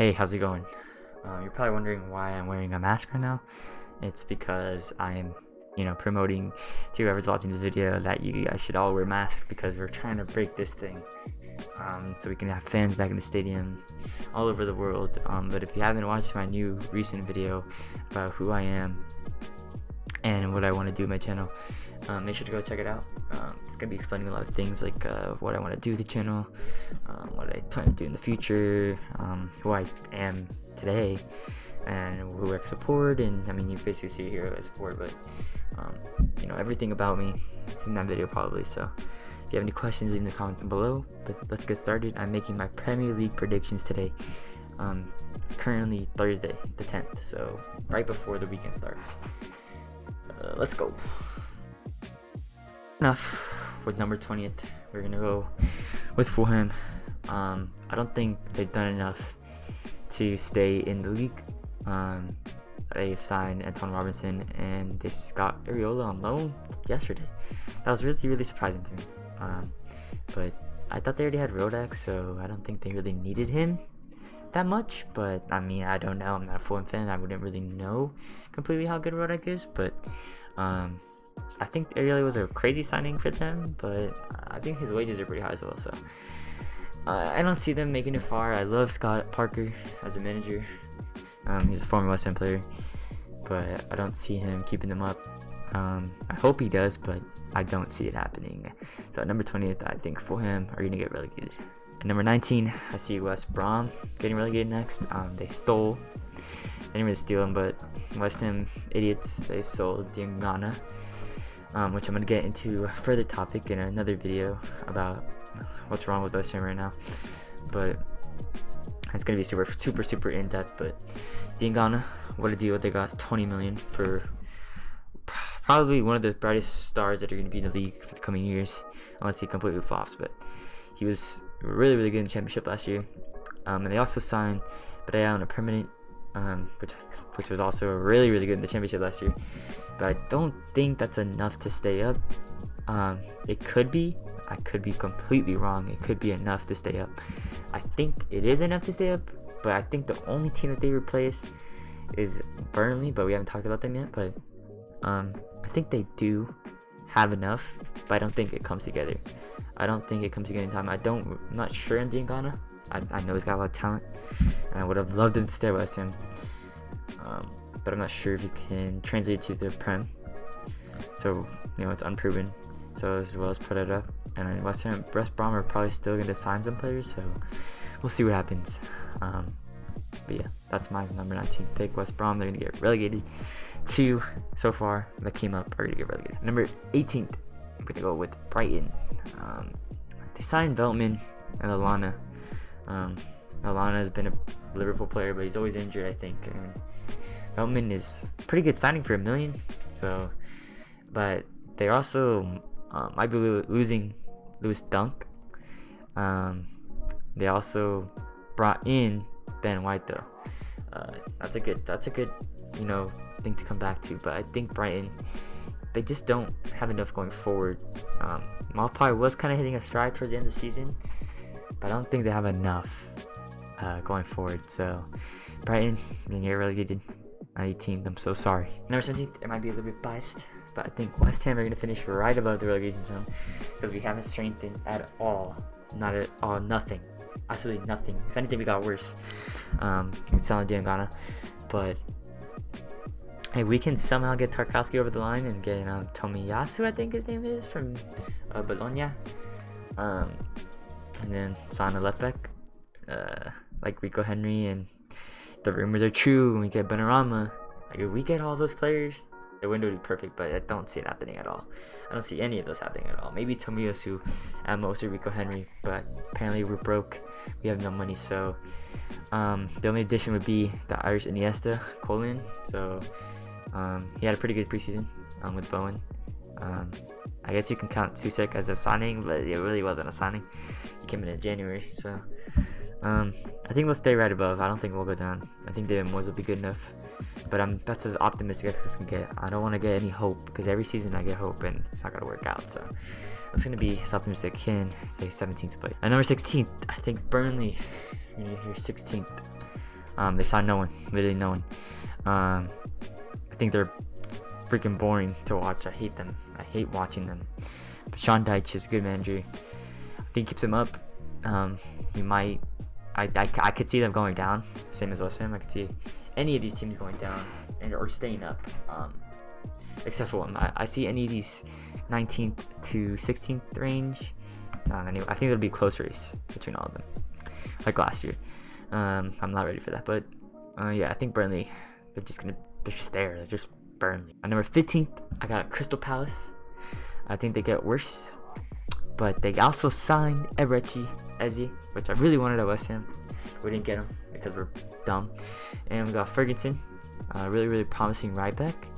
Hey, how's it going? You're probably wondering why I'm wearing a mask right now. It's because I'm, promoting to whoever's watching this video that you guys should all wear masks because we're trying to break this thing, so we can have fans back in the stadium all over the world. But if you haven't watched my new recent video about who I am and what I want to do with my channel, make sure to go check it out. It's gonna be explaining a lot of things like what I want to do with the channel, what I plan to do in the future, who I am today, and who I support. And I mean, you basically see here who I support, but everything about me, it's in that video probably. So if you have any questions, leave in the comments below. But let's get started. I'm making my Premier League predictions today. It's currently Thursday the 10th, so right before the weekend starts. Let's go. Enough with number 20th. We're gonna go with Fulham. I don't think they've done enough to stay in the league. They've signed Antonio Robinson and they got Areola on loan yesterday. That was really surprising to me. But I thought they already had Rodak, so I don't think they really needed him that much. But I mean, I don't know. I'm not a Fulham fan. I wouldn't really know completely how good Rodak is, but I think Areola was a crazy signing for them, but I think his wages are pretty high as well. So I don't see them making it far. I love Scott Parker as a manager. He's a former West Ham player, but I don't see him keeping them up. I hope he does, but I don't see it happening. So at number 20th, I think Fulham are going to get relegated. At number 19, I see West Brom getting relegated next. They stole. They didn't really steal him, but West Ham idiots, they sold Diangana, which I'm going to get into a further topic in another video about what's wrong with West Ham right now. But it's going to be super in-depth. But Diangana, what a deal. They got 20 million for probably one of the brightest stars that are going to be in the league for the coming years, unless he completely flops. But he was really good in the championship last year. And they also signed Brighton on a permanent, which was also really good in the championship last year. But I don't think that's enough to stay up. It could be. I could be completely wrong. It could be enough to stay up. I think it is enough to stay up, but I think the only team that they replace is Burnley, but we haven't talked about them yet. But I think they do have enough, but I don't think it comes together. I don't think it comes together in time. I'm not sure on Diangana. I know he's got a lot of talent, and I would have loved him to stay at West Ham. But I'm not sure if he can translate it to the Prem. So, it's unproven. So as well as put it up. And then West Brom are probably still going to sign some players, so we'll see what happens. But yeah, that's my number 19 pick. West Brom, they're going to get relegated. 2 so far that came up are going to get relegated. Number 18th, I'm going to go with Brighton. They signed Veltman and Lallana. Lallana has been a Liverpool player, but he's always injured, I think. And Veltman is a pretty good signing for $1 million. So, but they're also might be losing Lewis Dunk. They also brought in Ben White though. That's a good thing to come back to. But I think Brighton, they just don't have enough going forward. Malpai was kind of hitting a stride towards the end of the season, but I don't think they have enough going forward. So Brighton gonna get relegated. 18th. I'm so sorry. Number 17th, it might be a little bit biased, but I think West Ham are going to finish right above the relegation zone because we haven't strengthened at all. Not at all. Nothing. Absolutely nothing. If anything, we got worse. With selling Diangana. But hey, we can somehow get Tarkowski over the line and get Tomiyasu, I think his name is, from Bologna. And then Sana Lepek, like Rico Henry, and the rumors are true, and we get Benrahma. Like, if we get all those players, the window would be perfect, but I don't see it happening at all. I don't see any of those happening at all. Maybe Tomiyasu at most, or Rico Henry, but apparently we're broke. We have no money, so the only addition would be the Irish Iniesta, Colin. So he had a pretty good preseason with Bowen. I guess you can count Susek as a signing, but it really wasn't a signing. He came in January, so I think we'll stay right above. I don't think we'll go down. I think David Moyes will be good enough, but that's as optimistic as I can get. I don't want to get any hope because every season I get hope and it's not gonna work out. So I'm just gonna be as optimistic as I can. Say 17th place. At number 16th, I think Burnley. We're gonna get here 16th. They signed no one, literally no one. I think they're freaking boring to watch. I hate them. I hate watching them. But Sean Dyche is a good manager. I think he keeps him up. He might. I could see them going down, same as West Ham. I could see any of these teams going down or staying up, except for one. I see any of these 19th to 16th range. Anyway, I think it'll be a close race between all of them, like last year. I'm not ready for that, but yeah, I think Burnley. They're just there. They're just Burnley. At number 15th, I got Crystal Palace. I think they get worse, but they also signed Everton, which I really wanted at West Ham. We didn't get him because we're dumb. And we got Ferguson, really promising right back.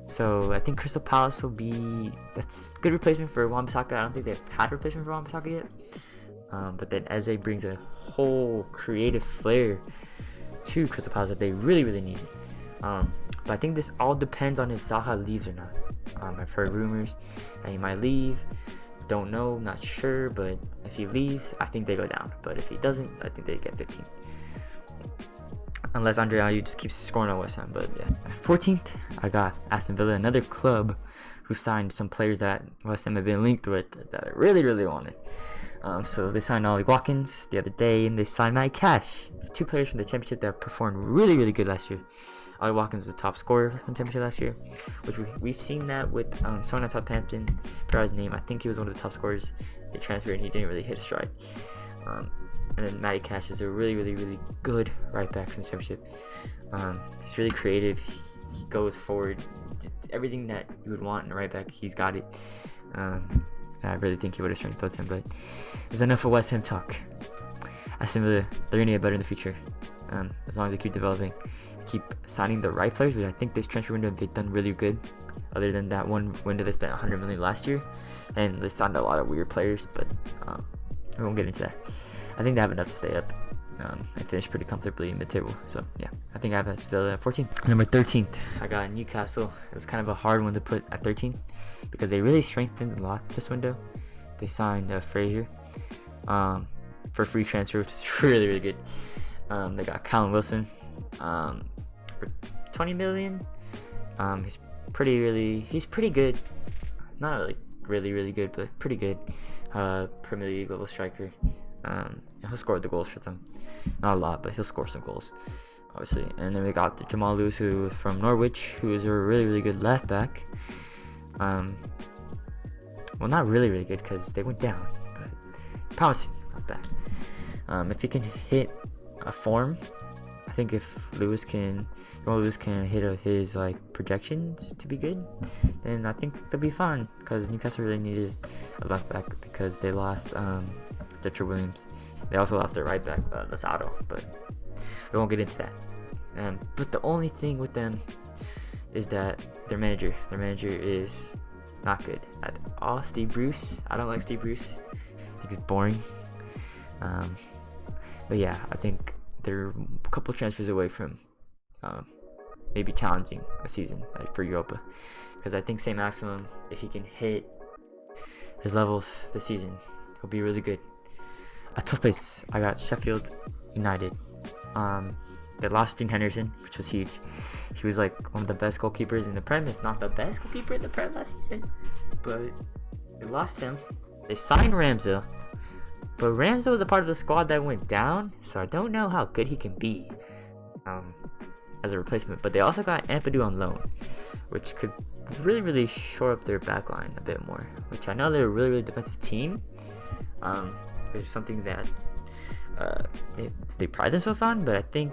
So I think Crystal Palace will be that's good replacement for Wan-Bissaka. I don't think they've had a replacement for Wan-Bissaka yet. But then Eze brings a whole creative flair to Crystal Palace that they really needed. But I think this all depends on if Zaha leaves or not. I've heard rumors that he might leave. Don't know, not sure, but if he leaves, I think they go down. But if he doesn't, I think they get 15. Unless Andre Ayew just keeps scoring on West Ham. But yeah, 14th, I got Aston Villa, another club who signed some players that West Ham have been linked with that I really wanted. So they signed Ollie Watkins the other day, and they signed Matty Cash, 2 players from the Championship that performed really good last year. Ollie Watkins was the top scorer from the Championship last year, which we've seen that with someone at Southampton. I forgot his name. I think he was one of the top scorers. They transferred, and he didn't really hit a stride. And then Matty Cash is a really good right back from the Championship. He's really creative. He goes forward. Everything that you would want in a right back, he's got it. I really think he would have strengthened him, but there's enough of West Ham talk. Aston Villa, they're going to get better in the future. As long as they keep developing, keep signing the right players, which I think this transfer window they've done really good. Other than that one window they spent 100 million last year, and they signed a lot of weird players, but we won't get into that. I think they have enough to stay up and finish pretty comfortably in mid-table. So yeah, I think I have Aston Villa at 14th. Number 13th, I got Newcastle. It was kind of a hard one to put at 13 because they really strengthened a lot this window. They signed Frazier for free transfer, which is really good. They got Callum Wilson for 20 million. He's pretty good. Not really good, but pretty good. Premier League level striker. He'll score the goals for them. Not a lot, but he'll score some goals, obviously. And then we got Jamal Lewis, who is from Norwich, who is a really good left back. Well, not really good because they went down, but promising left back. If he can hit a form, I think if Jamal Lewis can hit his projections to be good, then I think they'll be fine. Because Newcastle really needed a left back because they lost Dutcher Williams. They also lost their right back, Lozado, but we won't get into that. But the only thing with them is that their manager is not good at all. Steve Bruce. I don't like Steve Bruce. I think he's boring. But yeah, I think they're a couple transfers away from maybe challenging a season for Europa, because I think St. Maximum, if he can hit his levels this season, he'll be really good. At 12th place, I got Sheffield United. They lost Dean Henderson, which was huge. He was one of the best goalkeepers in the Prem, if not the best goalkeeper in the Prem last season. But they lost him. They signed Ramsdale. But Ramsdale was a part of the squad that went down, so I don't know how good he can be as a replacement. But they also got Ampadu on loan, which could really shore up their backline a bit more. Which I know they're a really defensive team. Which is something that they pride themselves on, but I think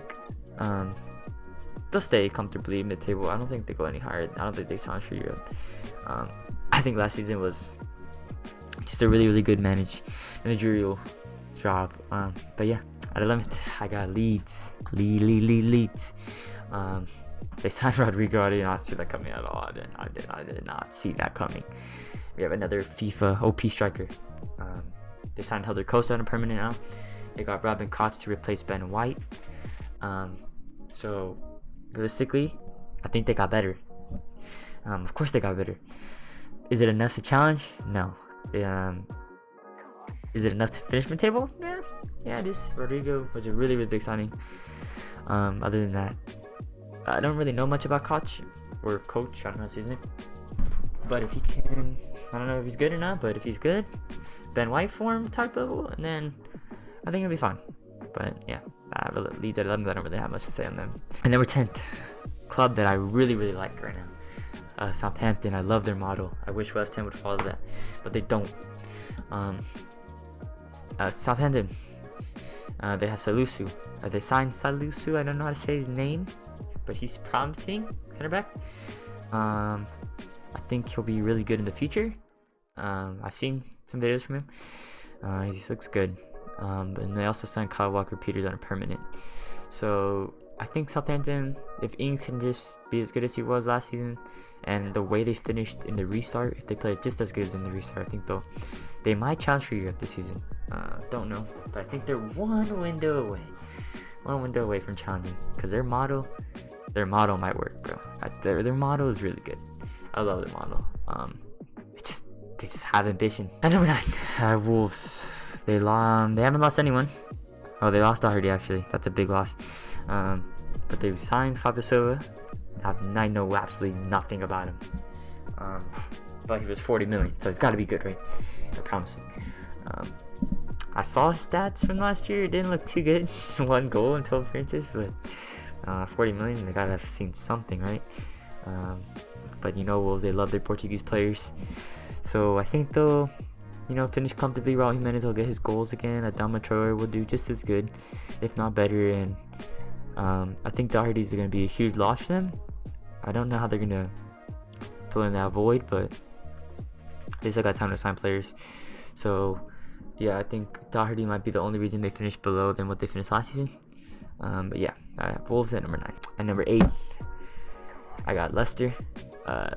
they'll stay comfortably mid-table. I don't think they go any higher. I don't think they challenge for Europe. I think last season was just a really good managerial job. But yeah, at 11th, I got Leeds. Leeds. They signed Rodrigo. I did not see that coming at all. I did not see that coming. We have another FIFA OP striker. They signed Helder Costa on a permanent now. They got Robin Koch to replace Ben White. So realistically, I think they got better. Of course they got better. Is it enough to challenge? No. Is it enough to finish mid-table? Yeah, it is. Rodrigo was a really big signing. Other than that, I don't really know much about Koch or Coach. I don't know his name. But if he can, I don't know if he's good or not. But if he's good, Ben White form type level, and then I think it'll be fine. But yeah, Leeds at 11. I don't really have much to say on them. And number 10th, club that I really like right now, Southampton. I love their model. I wish West Ham would follow that, but they don't. Southampton. They have Salisu. They signed Salisu. I don't know how to say his name, but he's promising center back. I think he'll be really good in the future. I've seen some videos from him. He just looks good. And they also signed Kyle Walker-Peters on a permanent. So I think Southampton, if Ings can just be as good as he was last season, and the way they finished in the restart, if they play just as good as in the restart, I think they might challenge for Europe this season. Don't know, but I think they're one window away from challenging, because their model might work, bro. Their model is really good. I love their model. They just have ambition. And number 9, Wolves. They haven't lost anyone. Oh, they lost Doherty actually. That's a big loss. But they've signed Fabio Silva. I know absolutely nothing about him. But he was 40 million, so he's got to be good, right? They're promising. I saw stats from last year. It didn't look too good. 1 goal in 12 appearances, but 40 million, they gotta have seen something, right? But Wolves, they love their Portuguese players. So I think they'll, finish comfortably. Raul Jimenez will get his goals again. Adama Traore will do just as good, if not better. And I think Doherty's going to be a huge loss for them. I don't know how they're going to fill in that void, but they still got time to sign players. So yeah, I think Doherty might be the only reason they finished below than what they finished last season. But yeah, Wolves at number 9. And number 8, I got Leicester.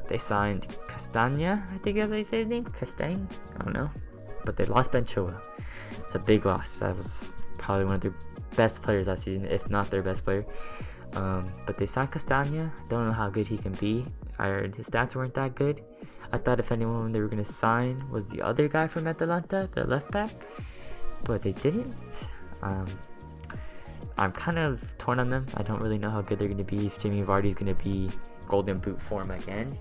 They signed Castagna, I think that's how you say his name. Castagne? I don't know. But they lost Ben Chilwell. It's a big loss. That was probably one of their best players last season, if not their best player. But they signed Castagna. Don't know how good he can be. I heard his stats weren't that good. I thought if anyone they were going to sign was the other guy from Atalanta, the left back. But they didn't. I'm kind of torn on them. I don't really know how good they're going to be, if Jamie Vardy's going to be golden boot form again.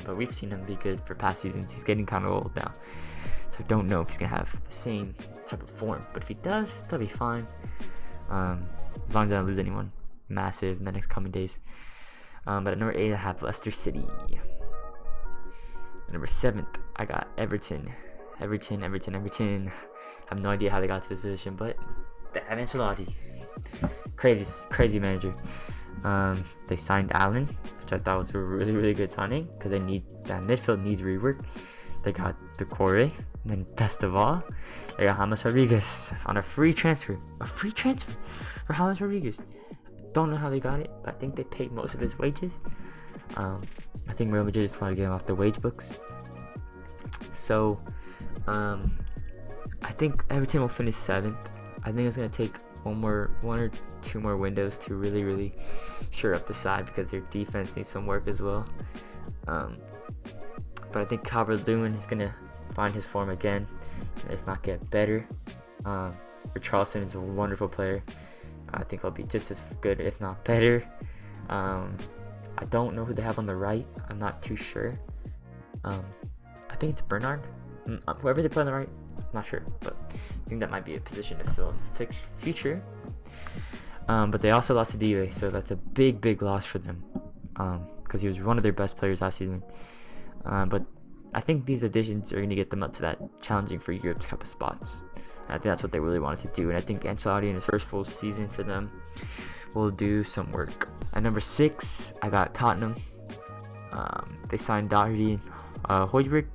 But we've seen him be good for past seasons. He's getting kind of old now, so I don't know if he's going to have the same type of form. But if he does, they'll be fine. As long as I don't lose anyone massive in the next coming days. But at number 8, I have Leicester City. At number 7th, I got Everton. Everton. I have no idea how they got to this position, but they have Ancelotti. Crazy manager. They signed Allen, which I thought was a really good signing, because they need that midfield needs rework. They got Decore, and then best of all, they got James Rodriguez on a free transfer. A free transfer for James Rodriguez. Don't know how they got it, but I think they paid most of his wages. I think Real Madrid just want to get him off the wage books. So, I think Everton will finish 7th. I think it's gonna take one or two more windows to really shore up the side, because their defense needs some work as well. But I think Calvert-Lewin is gonna find his form again, if not get better. Richarlison is a wonderful player. I think he'll be just as good, if not better. I don't know who they have on the right. I'm not too sure. I think it's Bernard. Whoever they play on the right, I'm not sure, but I think that might be a position to fill in the future. But they also lost to GABAE, so that's a big loss for them, because he was one of their best players last season. But I think these additions are going to get them up to that challenging for Europe type of spots. I think that's what they really wanted to do, and I think Ancelotti in his first full season for them will do some work. At number 6, I got Tottenham. They signed Doherty and Højbjerg,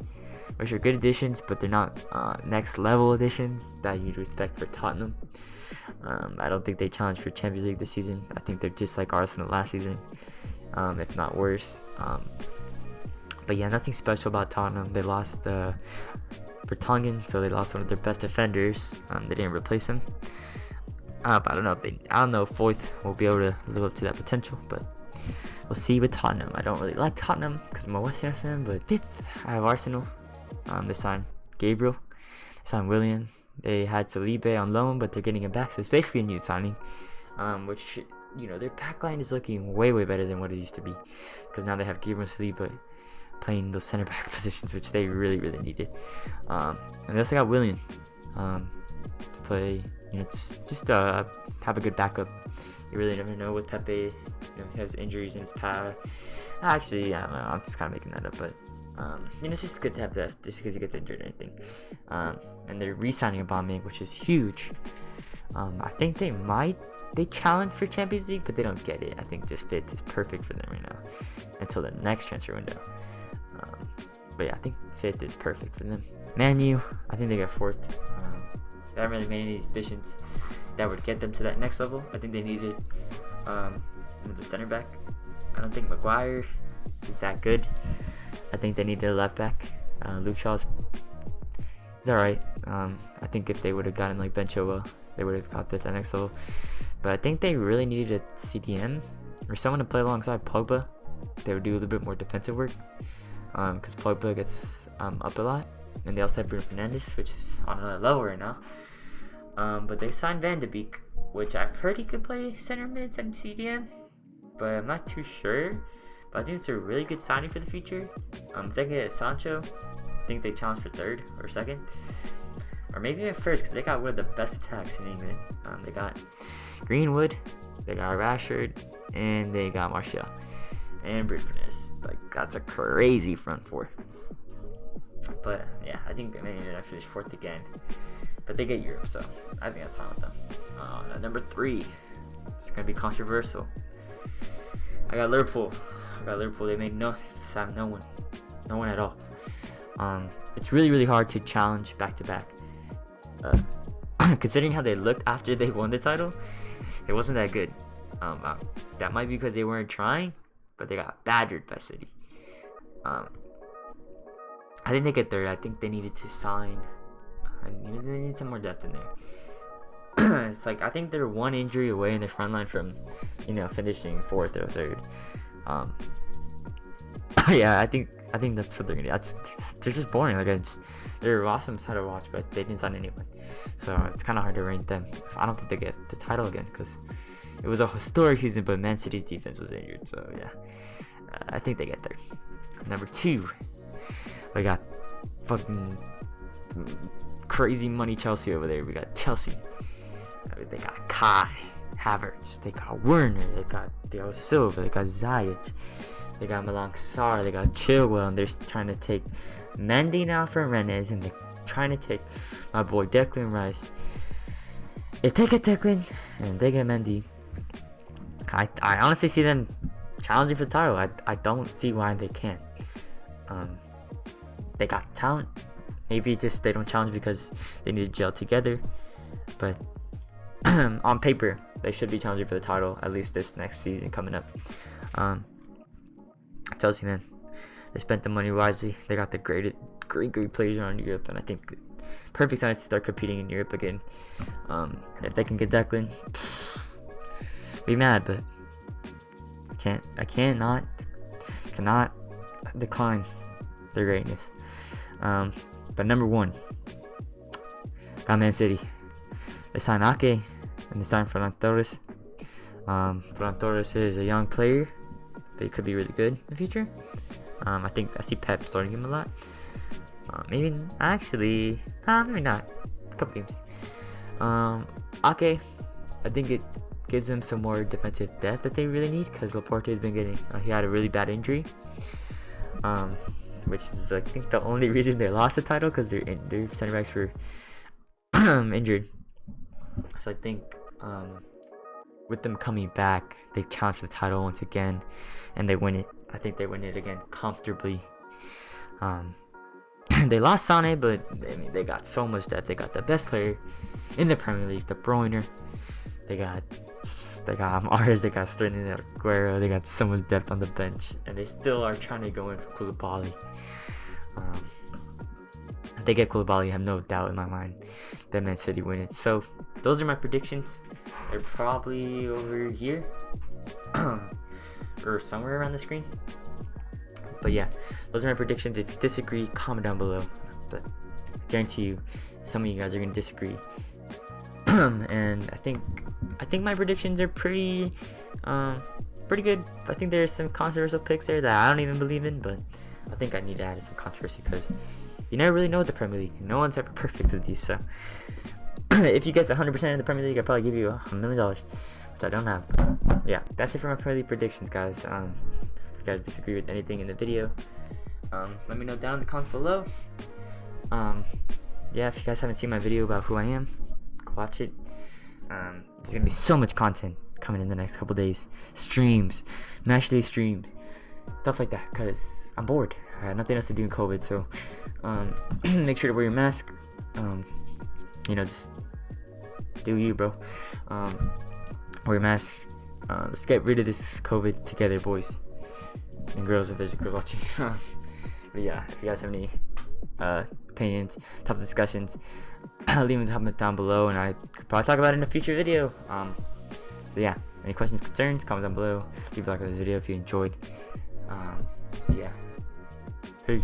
which are good additions, but they're not next level additions that you'd expect for Tottenham. I don't think they challenge for Champions League this season. I think they're just like Arsenal last season, if not worse. But yeah, nothing special about Tottenham. They lost Vertonghen, so they lost one of their best defenders. They didn't replace him. But I don't know if Foyth will be able to live up to that potential, but we'll see with Tottenham. I don't really like Tottenham because I'm a West Ham fan, but 5th, I have Arsenal. They signed Gabriel. They signed Willian. They had Saliba on loan, but they're getting him back, so it's basically a new signing. which, their back line is looking way better than what it used to be, because now they have GABAE but playing those center back positions, which they really needed. And they also got Willian to play, just have a good backup. You really never know with Pepe. He has injuries in his past. Actually, I don't know, I'm just kind of making that up, but it's just good to have that, just because he gets injured or anything. And they're re-signing Aubameyang, which is huge. I think they challenge for Champions League, but they don't get it. I think just fit is perfect for them right now until the next transfer window. But yeah, I think fifth is perfect for them. Man U, I think they got fourth. They haven't really made any additions that would get them to that next level. I think they needed another center back. I don't think Maguire is that good. I think they needed a left back. Luke Shaw's alright. I think if they would have gotten like Ben Chilwell, they would have got to the next level. But I think they really needed a CDM or someone to play alongside Pogba. They would do a little bit more defensive work, because Pogba gets up a lot. And they also have Bruno Fernandes, which is on another level right now. But they signed Van de Beek, which I've heard he could play center mids and CDM, but I'm not too sure. But I think it's a really good signing for the future. If they get Sancho, I think they challenge for third or second, or maybe even first, because they got one of the best attacks in England. They got Greenwood, they got Rashford, and they got Martial and Bruno Fernandes. Like, that's a crazy front four. But yeah, I think Man United finished fourth again, but they get Europe, so I think that's fine with them. Number 3, it's gonna be controversial. I got Liverpool. They made no one at all. It's really hard to challenge back to back. Considering how they looked after they won the title, it wasn't that good. That might be because they weren't trying, but they got badgered by City. I think they get third. I think they needed to sign. They need some more depth in there. It's like, I think they're one injury away in their front line from, finishing fourth or third. Yeah, I think that's what they're gonna do. They're just boring. Like, they're awesome to watch, but they didn't sign anyone, so it's kind of hard to rank them. I don't think they get the title again, because it was a historic season, but Man City's defense was injured. So yeah, I think they get there. Number 2, we got fucking crazy money Chelsea over there. We got Chelsea. They got Kai Havertz. They got Werner. They got Thiago Silva. They got Ziyech. They got Malang Sarr. They got Chilwell. And they're trying to take Mendy now for Rennes. And they're trying to take my boy Declan Rice. If they get Declan and they get Mendy, I honestly see them challenging for the title. I don't see why they can't. They got talent. Maybe just they don't challenge because they need to gel together. But on paper, they should be challenging for the title, at least this next season coming up. Chelsea, man, they spent the money wisely. They got the great players around Europe, and I think perfect time to start competing in Europe again. If they can get Declan, be mad, but I cannot decline their greatness. But number 1, got Man City. They signed Ake and they signed Ferran Torres. Ferran Torres is a young player, but he could be really good in the future. I think I see Pep starting him a lot. Maybe not. A couple games. Ake, I think it gives them some more defensive depth that they really need, because Laporte has been getting. He had a really bad injury. Which is, I think, the only reason they lost the title, because their center backs were injured. So I think with them coming back, they challenge the title once again, and they win it. I think they win it again comfortably. They lost Sane, but they got so much depth. They got the best player in the Premier League, De Bruyne. They got Mars, they got Sterling, they got Aguero, they got so much depth on the bench, and they still are trying to go in for Koulibaly. If they get Koulibaly, I have no doubt in my mind that Man City win it. So those are my predictions. They're probably over here or somewhere around the screen. But yeah, those are my predictions. If you disagree, comment down below. I guarantee you some of you guys are going to disagree. And I think my predictions are pretty good. I think there's some controversial picks there that I don't even believe in, but I think I need to add some controversy because you never really know with the Premier League. No one's ever perfect with these. So if you guess 100% of the Premier League, I'd probably give you $1 million, which I don't have. Yeah, that's it for my Premier League predictions, guys. If you guys disagree with anything in the video, let me know down in the comments below. Yeah, if you guys haven't seen my video about who I am, go watch it. There's gonna be so much content coming in the next couple days. Streams, match day streams, stuff like that, because I'm bored. I had nothing else to do in COVID, so make sure to wear your mask. Just do you, bro. Wear your mask. Let's get rid of this COVID together, boys and girls, if there's a girl watching. But yeah, if you guys have any opinions, top of discussions, leave them down below, and I could probably talk about it in a future video. But yeah, any questions, concerns, comment down below. Leave a like on this video if you enjoyed. So yeah, peace.